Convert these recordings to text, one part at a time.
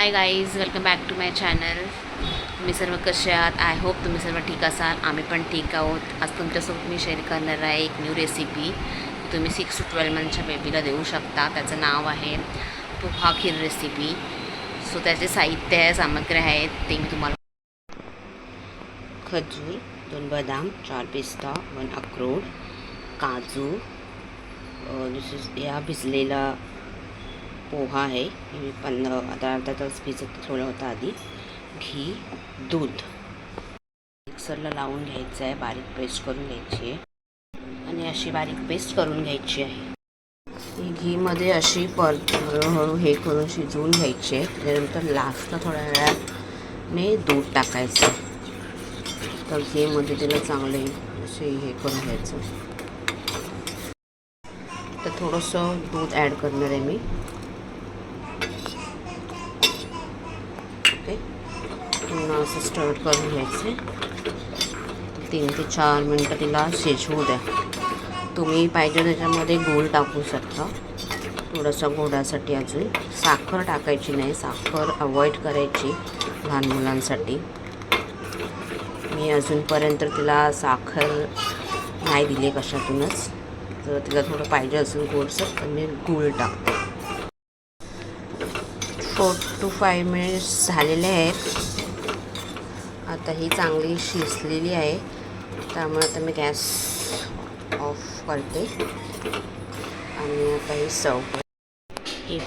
High guys, welcome back to my channel. तुम्ही सर्व कसे आहात? आय होप तुम्ही सर्व ठीक असाल. आम्ही पण ठीक आहोत. आज तुमच्यासोबत मी शेअर करणार आहे एक न्यू रेसिपी. तुम्ही 6 to 12 मंथच्या बेबीला देऊ शकता. त्याचं नाव आहे पोहा खीर रेसिपी. सो त्याचे साहित्य आहे, सामग्री आहेत ते मी तुम्हाला. खजूर, 2 बदाम, 4 पिस्ता, 1 अक्रोड, काजू, या भिजलेला पोहा आहे. मी अर्धा तास भिजत ठेवला होता आधी. घी, दूध मिक्सरला लावून घ्यायचं आहे, बारीक पेस्ट करून घ्यायची आहे आणि अशी बारीक पेस्ट करून घ्यायची आहे. ही घीमध्ये अशी हळूहळू हे करून शिजवून घ्यायची आहे. त्यानंतर लास्टला थोड्या वेळाने दूध टाकायचं. तर घीमध्ये तिला चांगले असे हे करून घ्यायचं. तर थोडंसं दूध ॲड करणार आहे मी. पुन्हा असं स्टर करून घ्यायचे. 3 ते 4 मिनटं तिला शिजवू द्या. तुम्ही पाहिजे त्याच्यामध्ये गूळ टाकू शकता थोडंसं गोडासाठी. अजून साखर टाकायची नाही, साखर अवॉइड करायची लहान मुलांसाठी. मी अजूनपर्यंत तिला साखर नाही दिली कशातूनच. जर तिला थोडं पाहिजे असेल गोडसर तर मी गूळ टाकते. 4 to 5 मिनिट्स झालेले आहेत. आता ही चांगली शिजलेली आहे, त्यामुळे आता मी गॅस ऑफ करते आणि आता ही सर्व हे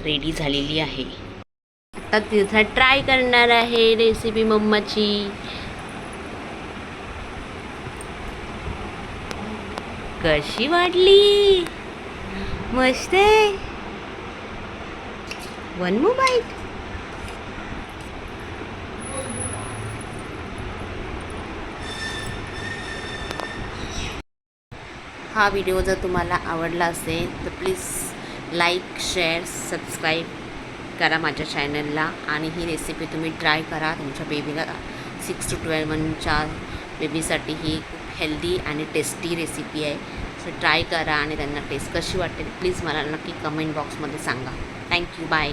रेडी झालेली आहे. आता तिचा ट्राय करणार आहे रेसिपी मम्माची. कशी वाटली? मस्त आहे. 1 more bite. हा व्हिडिओ जर तुम्हाला आवडला असेल तर प्लीज लाईक, शेअर, सबस्क्राईब करा माझ्या चॅनलला. आणि ही रेसिपी तुम्ही ट्राय करा तुमच्या बेबीला. 6 to 12 मंथच्या बेबीसाठी ही खूप हेल्दी आणि टेस्टी रेसिपी आहे. सो ट्राय करा आणि त्यांना टेस्ट कशी वाटते प्लीज मला नक्की कमेंट बॉक्समध्ये सांगा. Thank you, bye.